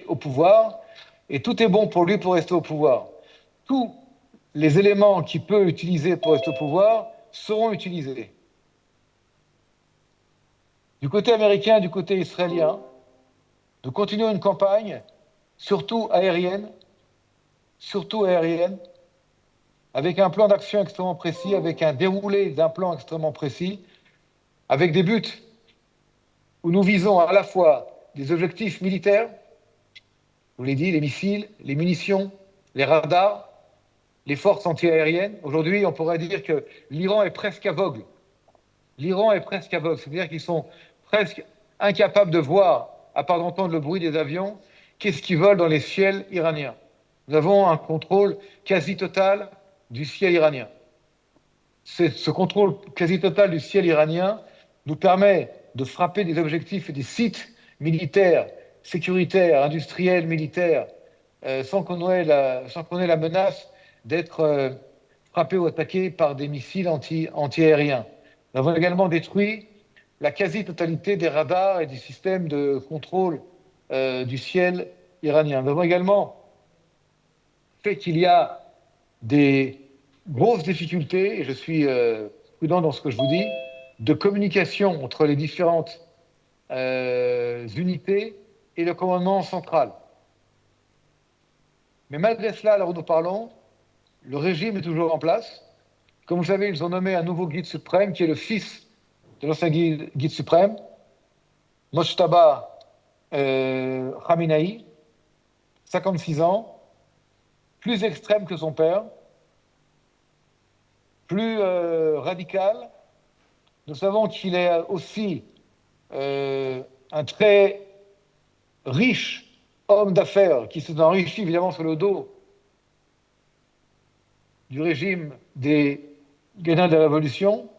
au pouvoir, et tout est bon pour lui pour rester au pouvoir. Tous les éléments qu'il peut utiliser pour rester au pouvoir seront utilisés. Du côté américain, du côté israélien, nous continuons une campagne, surtout aérienne, avec un plan d'action extrêmement précis, avec un déroulé d'un plan extrêmement précis, avec des buts où nous visons à la fois des objectifs militaires, je vous l'ai dit, les missiles, les munitions, les radars, les forces antiaériennes. Aujourd'hui, on pourrait dire que l'Iran est presque aveugle. L'Iran est presque aveugle, c'est-à-dire qu'ils sont presque incapables de voir, à part d'entendre le bruit des avions, qu'est-ce qu'ils veulent dans les ciels iraniens. Nous avons un contrôle quasi total du ciel iranien. Ce contrôle quasi total du ciel iranien nous permet de frapper des objectifs et des sites militaires, sécuritaires, industriels, militaires, sans qu'on ait la menace d'être frappés ou attaqués par des missiles anti-aériens. Nous avons également détruit la quasi-totalité des radars et du système de contrôle du ciel iranien. Nous avons également fait qu'il y a des grosses difficultés, et je suis prudent dans ce que je vous dis, de communication entre les différentes unités et le commandement central. Mais malgré cela, là où nous parlons, le régime est toujours en place. Comme vous savez, ils ont nommé un nouveau guide suprême qui est le fils de l'ancien guide suprême, Mojtaba Khamenei, 56 ans, plus extrême que son père, plus radical. Nous savons qu'il est aussi un très riche homme d'affaires qui s'est enrichi évidemment sur le dos du régime des gagnants de la Révolution.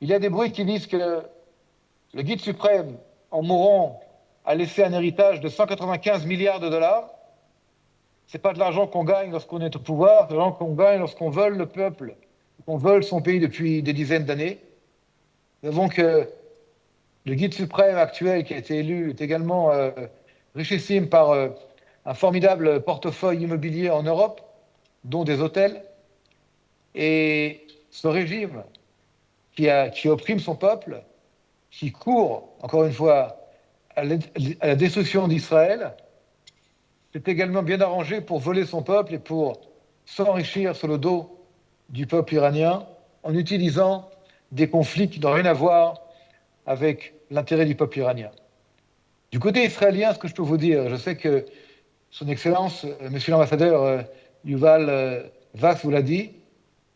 Il y a des bruits qui disent que le guide suprême, en mourant, a laissé un héritage de 195 milliards de dollars. Ce n'est pas de l'argent qu'on gagne lorsqu'on est au pouvoir, c'est de l'argent qu'on gagne lorsqu'on vole le peuple, qu'on vole son pays depuis des dizaines d'années. Nous avons que le guide suprême actuel qui a été élu est également richissime par un formidable portefeuille immobilier en Europe, dont des hôtels. Et ce régime qui opprime son peuple, qui court, encore une fois, à la destruction d'Israël, s'est également bien arrangé pour voler son peuple et pour s'enrichir sur le dos du peuple iranien en utilisant des conflits qui n'ont rien à voir avec l'intérêt du peuple iranien. Du côté israélien, ce que je peux vous dire, je sais que Son Excellence, Monsieur l'ambassadeur Yuval Vax vous l'a dit,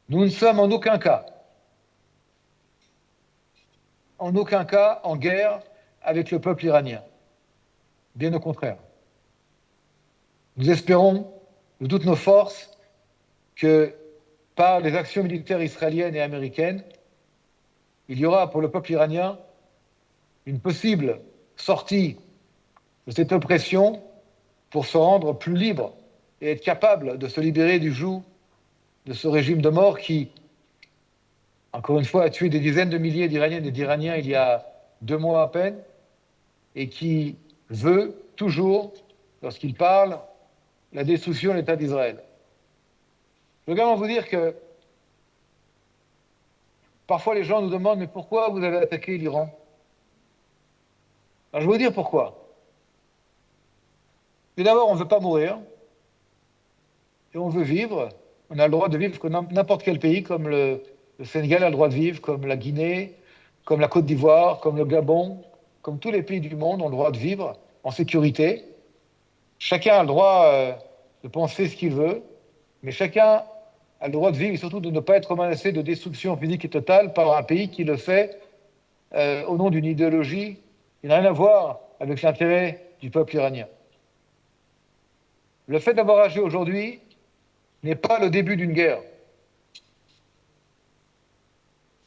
nous ne sommes en aucun cas en guerre avec le peuple iranien. Bien au contraire. Nous espérons de toutes nos forces que par les actions militaires israéliennes et américaines, il y aura pour le peuple iranien une possible sortie de cette oppression pour se rendre plus libre et être capable de se libérer du joug de ce régime de mort qui, encore une fois, a tué des dizaines de milliers d'Iraniennes et d'Iraniens il y a 2 mois à peine, et qui veut toujours, lorsqu'il parle, la destruction de l'État d'Israël. Je veux également vous dire que parfois les gens nous demandent, mais pourquoi vous avez attaqué l'Iran? Alors je vais vous dire pourquoi. Mais d'abord, on ne veut pas mourir, et on veut vivre. On a le droit de vivre comme n'importe quel pays, comme le Sénégal a le droit de vivre, comme la Guinée, comme la Côte d'Ivoire, comme le Gabon, comme tous les pays du monde ont le droit de vivre en sécurité. Chacun a le droit de penser ce qu'il veut, mais chacun a le droit de vivre et surtout de ne pas être menacé de destruction physique et totale par un pays qui le fait au nom d'une idéologie qui n'a rien à voir avec l'intérêt du peuple iranien. Le fait d'avoir agi aujourd'hui n'est pas le début d'une guerre.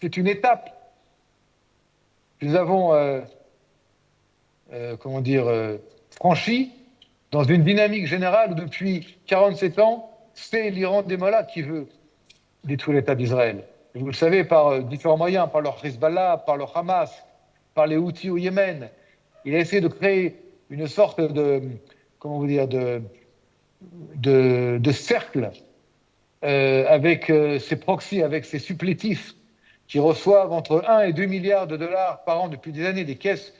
C'est une étape que nous avons franchie dans une dynamique générale où depuis 47 ans, c'est l'Iran des mollahs qui veut détruire l'État d'Israël. Et vous le savez par différents moyens, par le Hezbollah, par le Hamas, par les Houthis au Yémen. Il a essayé de créer une sorte de, comment vous dire, de cercle avec ces proxys, avec ces supplétifs qui reçoivent entre 1 et 2 milliards de dollars par an depuis des années des caisses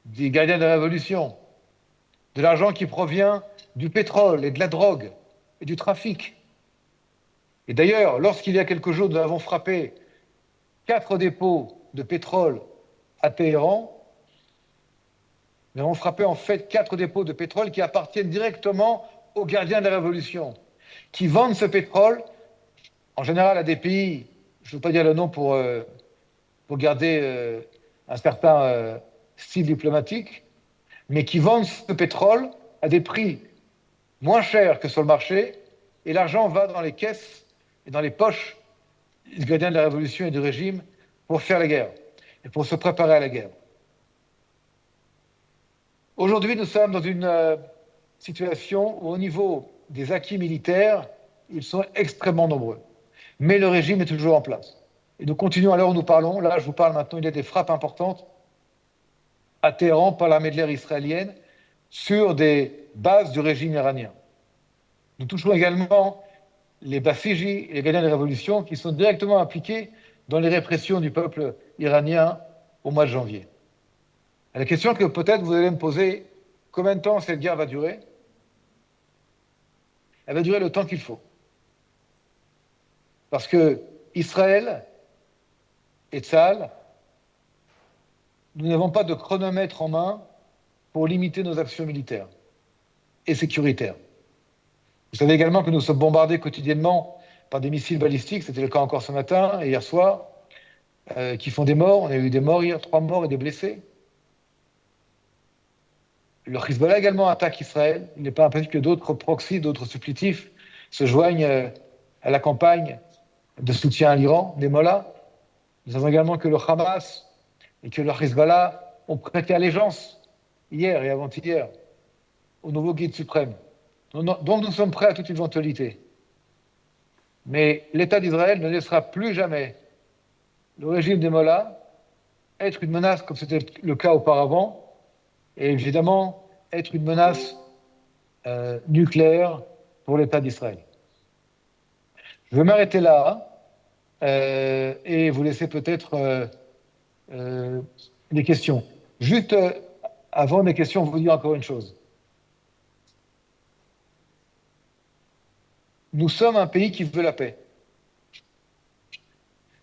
des gardiens de la Révolution, de l'argent qui provient du pétrole et de la drogue et du trafic. Et d'ailleurs, lorsqu'il y a quelques jours, nous avons frappé 4 dépôts de pétrole à Téhéran, nous avons frappé en fait 4 dépôts de pétrole qui appartiennent directement aux gardiens de la Révolution, qui vendent ce pétrole, en général à des pays, je ne veux pas dire le nom pour garder un certain style diplomatique, mais qui vendent ce pétrole à des prix moins chers que sur le marché, et l'argent va dans les caisses et dans les poches des gardiens de la Révolution et du régime pour faire la guerre et pour se préparer à la guerre. Aujourd'hui, nous sommes dans une situation où, au niveau des acquis militaires, ils sont extrêmement nombreux. Mais le régime est toujours en place. Et nous continuons à l'heure où nous parlons. Là, je vous parle maintenant, il y a des frappes importantes à Téhéran par l'armée de l'air israélienne sur des bases du régime iranien. Nous touchons également les Basiji et les gardiens de la Révolution qui sont directement impliqués dans les répressions du peuple iranien au mois de janvier. La question que peut-être vous allez me poser, combien de temps cette guerre va durer? Elle va durer le temps qu'il faut. Parce que Israël et Tzahal, nous n'avons pas de chronomètre en main pour limiter nos actions militaires et sécuritaires. Vous savez également que nous sommes bombardés quotidiennement par des missiles balistiques, c'était le cas encore ce matin et hier soir, qui font des morts. On a eu des morts hier, 3 morts et des blessés. Le Hezbollah également attaque Israël. Il n'est pas impossible que d'autres proxys, d'autres supplétifs se joignent à la campagne de soutien à l'Iran, des mollahs. Nous savons également que le Hamas et que le Hezbollah ont prêté allégeance hier et avant-hier au nouveau guide suprême. Donc nous sommes prêts à toute éventualité. Mais l'État d'Israël ne laissera plus jamais le régime des mollahs être une menace comme c'était le cas auparavant, et évidemment être une menace nucléaire pour l'État d'Israël. Je vais m'arrêter là et vous laisser peut-être des questions. Juste avant mes questions, vous dire encore une chose. Nous sommes un pays qui veut la paix.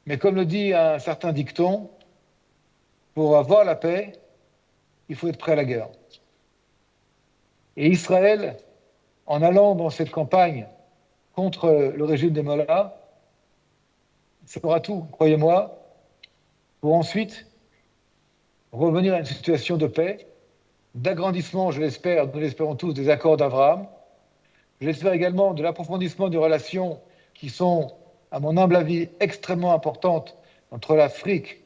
Mais comme le dit un certain dicton, pour avoir la paix, il faut être prêt à la guerre. Et Israël, en allant dans cette campagne contre le régime des mollahs, fera tout, croyez-moi, pour ensuite revenir à une situation de paix, d'agrandissement, je l'espère, nous l'espérons tous, des accords d'Abraham. Je l'espère également de l'approfondissement des relations qui sont, à mon humble avis, extrêmement importantes entre l'Afrique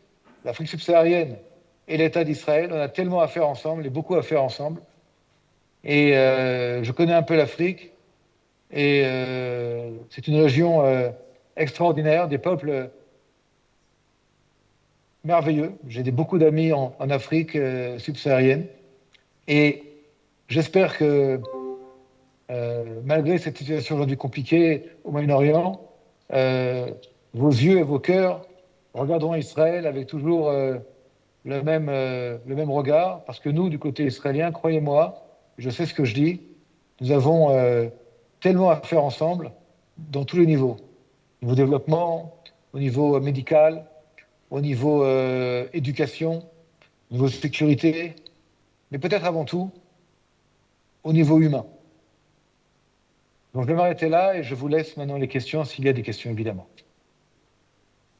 subsaharienne et l'État d'Israël. On a tellement à faire ensemble et beaucoup à faire ensemble. Et je connais un peu l'Afrique et c'est une région extraordinaire, des peuples merveilleux. J'ai beaucoup d'amis en Afrique subsaharienne et j'espère que malgré cette situation aujourd'hui compliquée au Moyen-Orient, vos yeux et vos cœurs regarderont Israël avec toujours le même regard, parce que nous, du côté israélien, croyez-moi, je sais ce que je dis, nous avons tellement à faire ensemble dans tous les niveaux. Au niveau développement, au niveau médical, au niveau éducation, au niveau sécurité, mais peut-être avant tout au niveau humain. Donc je vais m'arrêter là et je vous laisse maintenant les questions, s'il y a des questions évidemment.